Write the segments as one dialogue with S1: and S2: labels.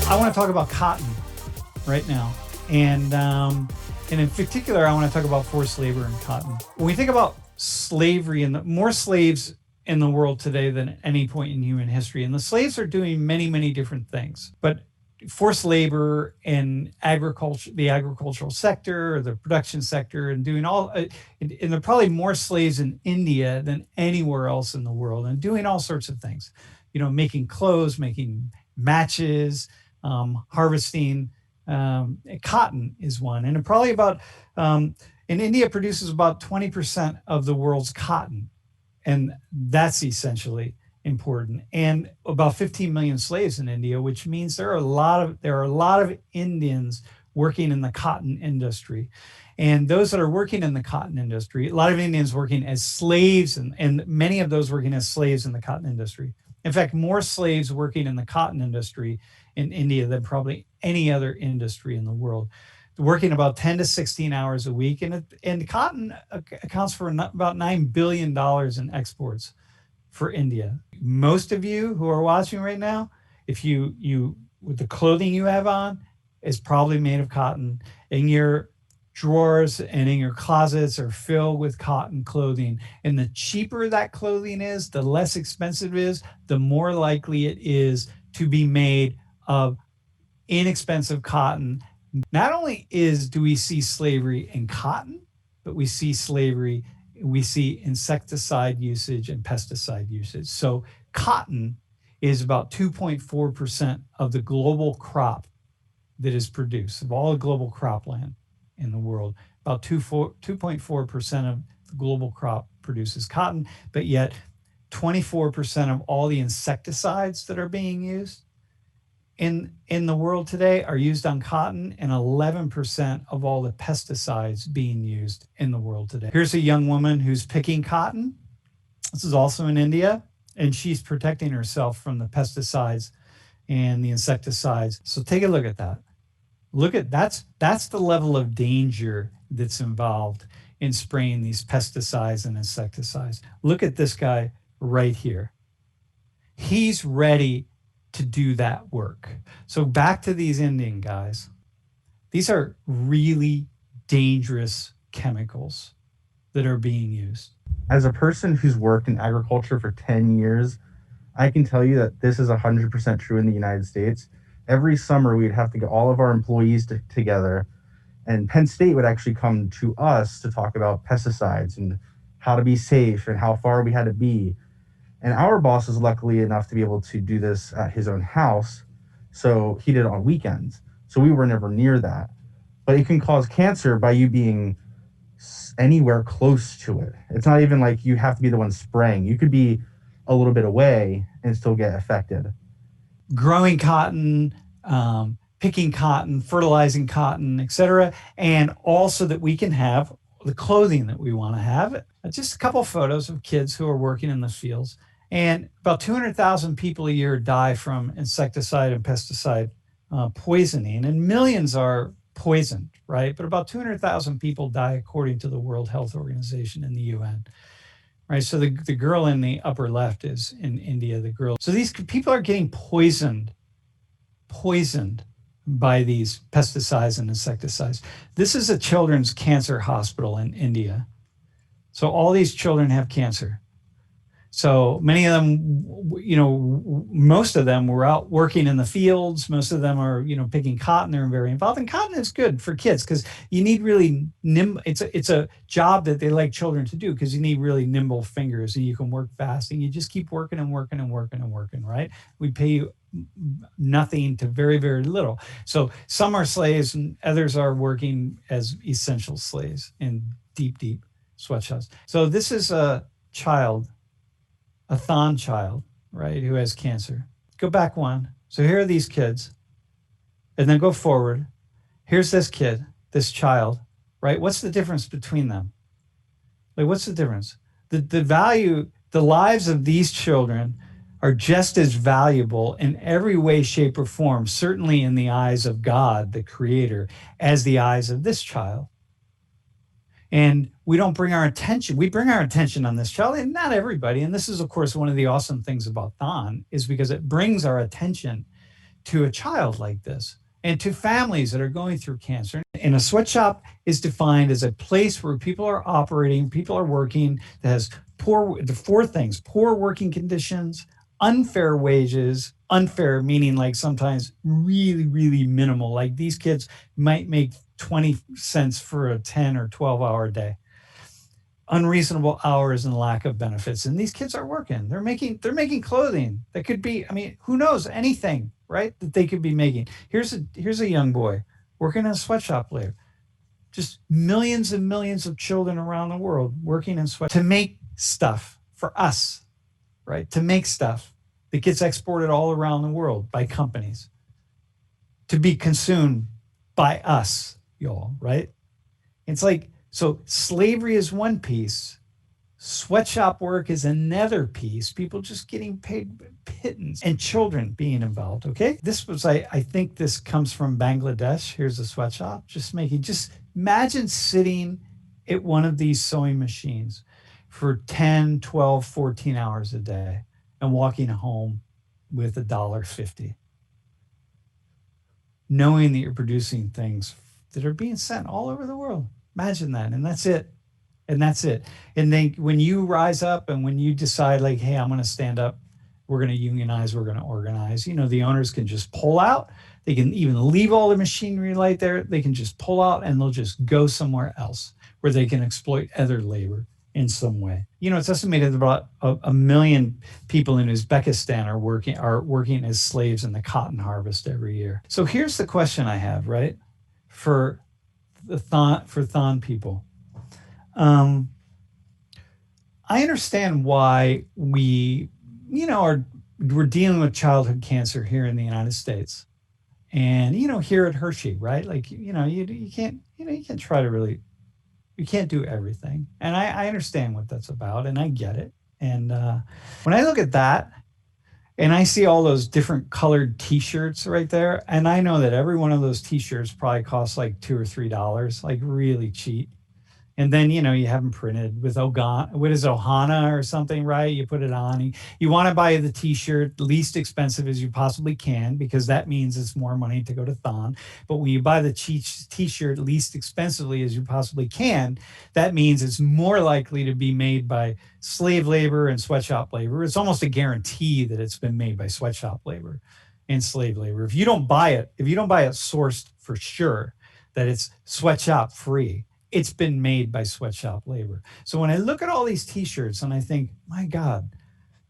S1: I want to talk about cotton right now. And in particular, I want to talk about forced labor and cotton. When we think about slavery, and more slaves in the world today than at any point in human history, and the slaves are doing many, many different things. But forced labor in agriculture, the agricultural sector, or the production sector, and doing all, and there are probably more slaves in India than anywhere else in the world, and doing all sorts of things, making clothes, making matches, harvesting. Cotton is one, and probably about, in India produces about 20% of the world's cotton, and that's essentially important. And about 15 million slaves in India, which means there are a lot of Indians working in the cotton industry. And those that are working in the cotton industry, a lot of Indians working as slaves, and many of those working as slaves in the cotton industry. In fact, more slaves working in the cotton industry in India than probably any other industry in the world, working about 10 to 16 hours a week. And cotton accounts for about $9 billion in exports for India. Most of you who are watching right now, if you with the clothing you have on is probably made of cotton, and your drawers and in your closets are filled with cotton clothing. And the cheaper that clothing is, the less expensive it is, the more likely it is to be made of inexpensive cotton. Not only do we see slavery in cotton, but we see insecticide usage and pesticide usage. So cotton is about 2.4% of the global crop that is produced, of all the global cropland in the world. About 2.4% of the global crop produces cotton, but yet 24% of all the insecticides that are being used in the world today are used on cotton, and 11% of all the pesticides being used in the world today. Here's a young woman who's picking cotton. This is also in India, and she's protecting herself from the pesticides and the insecticides. So take a look at that. That's the level of danger that's involved in spraying these pesticides and insecticides. Look at this guy right here. He's ready to do that work. So back to these Indian guys. These are really dangerous chemicals that are being used.
S2: As a person who's worked in agriculture for 10 years, I can tell you that this is 100% true in the United States. Every summer, we'd have to get all of our employees together, and Penn State would actually come to us to talk about pesticides and how to be safe and how far we had to be. And our boss is luckily enough to be able to do this at his own house, so he did it on weekends. So we were never near that. But it can cause cancer by you being anywhere close to it. It's not even like you have to be the one spraying. You could be a little bit away and still get affected.
S1: Growing cotton, picking cotton, fertilizing cotton, etc., and also that we can have the clothing that we want to have. Just a couple of photos of kids who are working in the fields. And about 200,000 people a year die from insecticide and pesticide poisoning, and millions are poisoned, right? But about 200,000 people die according to the World Health Organization and the UN, right? So the girl in the upper left is in India, the girl. So these people are getting poisoned by these pesticides and insecticides. This is a children's cancer hospital in India. So all these children have cancer. So many of them, most of them were out working in the fields. Most of them are, picking cotton. They're very involved. And cotton is good for kids because you need really it's a job that they like children to do because you need really nimble fingers and you can work fast and you just keep working and working and working and working, right? We pay you nothing to very, very little. So some are slaves and others are working as essential slaves in deep, deep sweatshops. So this is a child, a THON child, right, who has cancer. Go back one. So here are these kids. And then go forward. Here's this kid, this child, right? What's the difference between them? Like, what's the difference? The lives of these children are just as valuable in every way, shape, or form, certainly in the eyes of God, the Creator, as the eyes of this child. And we don't bring our attention. We bring our attention on this child, and not everybody. And this is, of course, one of the awesome things about THON is because it brings our attention to a child like this and to families that are going through cancer. And a sweatshop is defined as a place where people are operating, people are working, that has the four things: poor working conditions, unfair wages, unfair meaning like sometimes really, really minimal. Like these kids might make 20 cents for a 10 or 12-hour day, unreasonable hours, and lack of benefits. And these kids are working. They're making clothing that could be, I mean, who knows, anything, right? That they could be making. Here's a young boy working in a sweatshop labor. Just millions and millions of children around the world working in sweat to make stuff for us, right? To make stuff that gets exported all around the world by companies to be consumed by us, y'all, right? It's like, so slavery is one piece, sweatshop work is another piece, people just getting paid pittance, and children being involved, okay? This was, I think this comes from Bangladesh. Here's a sweatshop, just imagine sitting at one of these sewing machines for 10, 12, 14 hours a day and walking home with $1.50, knowing that you're producing things that are being sent all over the world. Imagine that. And that's it. And that's it. And then when you rise up and when you decide, like, hey, I'm going to stand up, we're going to unionize, we're going to organize, the owners can just pull out. They can even leave all the machinery right there. They can just pull out and they'll just go somewhere else where they can exploit other labor in some way. It's estimated that about a million people in Uzbekistan are working as slaves in the cotton harvest every year. So here's the question I have, right? For THON people. I understand why we're dealing with childhood cancer here in the United States, and here at Hershey, right? Like you can't try to really, you can't do everything, and I understand what that's about, and I get it. And when I look at that, and I see all those different colored T-shirts right there, and I know that every one of those T-shirts probably costs like $2 or $3, like really cheap. And then, you have them printed with what is Ohana or something, right? You put it on. You want to buy the T-shirt least expensive as you possibly can, because that means it's more money to go to THON. But when you buy the T-shirt least expensively as you possibly can, that means it's more likely to be made by slave labor and sweatshop labor. It's almost a guarantee that it's been made by sweatshop labor and slave labor. If you don't buy it sourced for sure that it's sweatshop free, it's been made by sweatshop labor. So when I look at all these T-shirts and I think, my God,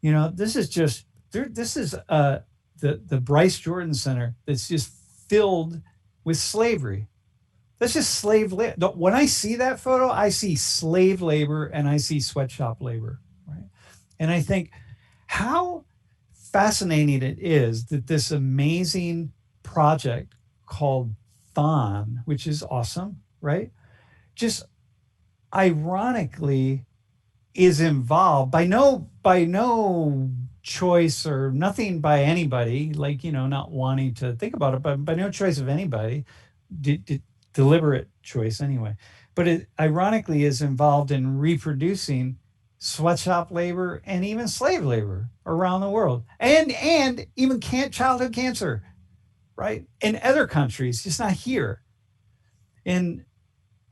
S1: this is just this is the Bryce Jordan Center that's just filled with slavery. That's just slave labor. When I see that photo, I see slave labor and I see sweatshop labor, right? And I think how fascinating it is that this amazing project called THON, which is awesome, right? Just ironically is involved by no choice or nothing by anybody, like, not wanting to think about it, but by no choice of anybody, deliberate choice anyway. But it ironically is involved in reproducing sweatshop labor and even slave labor around the world, and even childhood cancer, right? In other countries, just not here. And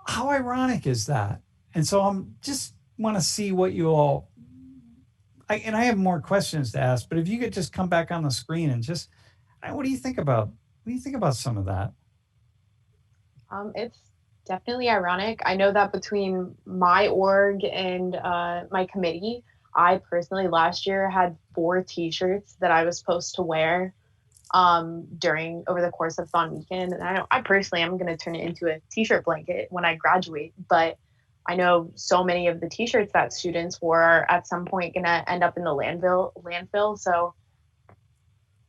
S1: how ironic is that? And so I'm just want to see what you all, I have more questions to ask, but if you could just come back on the screen and just, what do you think about some of that?
S3: It's definitely ironic. I know that between my org and my committee, I personally last year had 4 T-shirts that I was supposed to wear over the course of THON weekend. And I know I personally am going to turn it into a T-shirt blanket when I graduate, but I know so many of the T-shirts that students wore are at some point going to end up in the landfill. So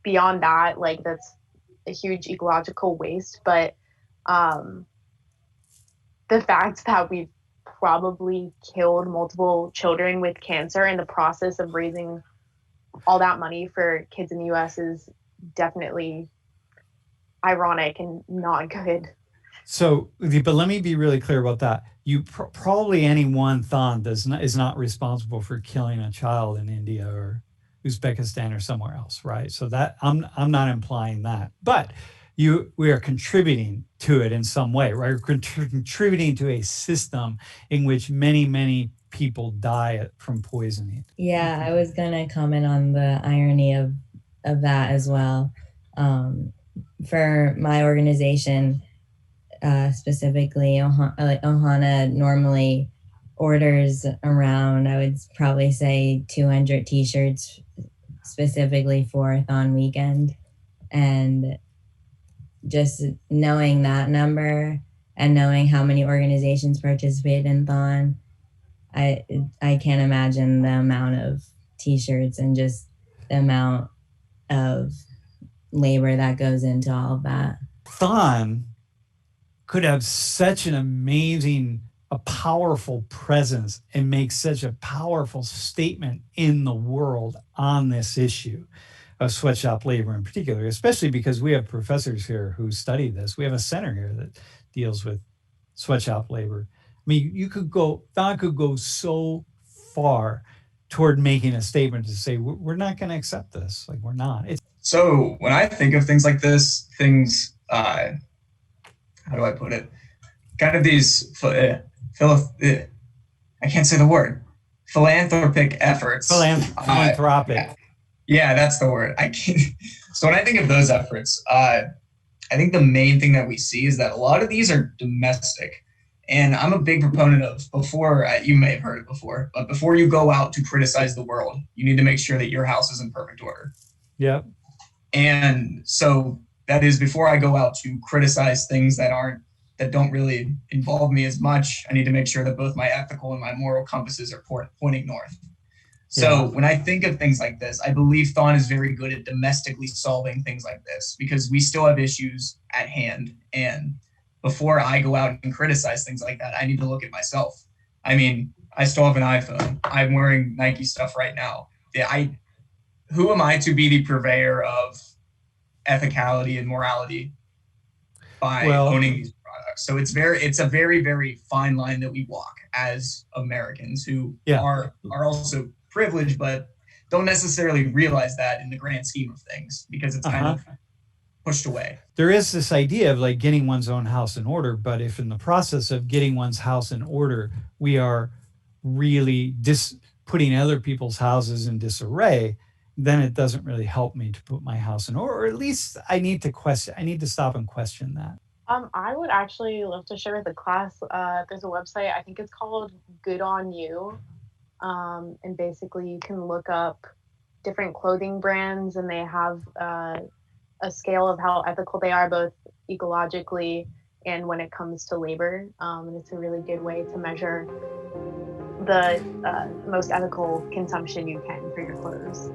S3: beyond that, like, that's a huge ecological waste. But the fact that we've probably killed multiple children with cancer in the process of raising all that money for kids in the US is definitely ironic and not good.
S1: So, but let me be really clear about that. You probably any one THON is not responsible for killing a child in India or Uzbekistan or somewhere else, right? So that I'm not implying that, but we are contributing to it in some way, right? We're contributing to a system in which many people die from poisoning.
S4: Yeah, I was gonna comment on the irony of that as well. For my organization, specifically, Ohana normally orders around, I would probably say 200 t-shirts specifically for THON weekend. And just knowing that number and knowing how many organizations participate in THON, I can't imagine the amount of t-shirts and just the amount of labor that goes into all of that.
S1: THON could have such an amazing, a powerful presence and make such a powerful statement in the world on this issue of sweatshop labor in particular, especially because we have professors here who study this. We have a center here that deals with sweatshop labor. I mean, THON could go so far toward making a statement to say, we're not going to accept this. Like, we're not.
S5: So when I think of things like this, how do I put it? Kind of these, I can't say the word, philanthropic efforts.
S1: Philanthropic.
S5: Yeah, that's the word. I can't. So when I think of those efforts, I think the main thing that we see is that a lot of these are domestic. And I'm a big proponent of, you may have heard it before, but before you go out to criticize the world, you need to make sure that your house is in perfect order.
S1: Yep.
S5: And so that is before I go out to criticize things that don't really involve me as much. I need to make sure that both my ethical and my moral compasses are pointing north. So when I think of things like this, I believe THON is very good at domestically solving things like this because we still have issues at hand. And before I go out and criticize things like that, I need to look at myself. I mean, I still have an iPhone. I'm wearing Nike stuff right now. Who am I to be the purveyor of ethicality and morality by owning these products? So it's a very, very fine line that we walk as Americans who are also privileged, but don't necessarily realize that in the grand scheme of things because it's kind of pushed away.
S1: There is this idea of like getting one's own house in order, but if in the process of getting one's house in order, we are really putting other people's houses in disarray, then it doesn't really help me to put my house in order, or at least I need to stop and question that.
S3: I would actually love to share with the class. There's a website, I think it's called Good On You. And basically you can look up different clothing brands and they have a scale of how ethical they are, both ecologically and when it comes to labor. And it's a really good way to measure the most ethical consumption you can for your clothes.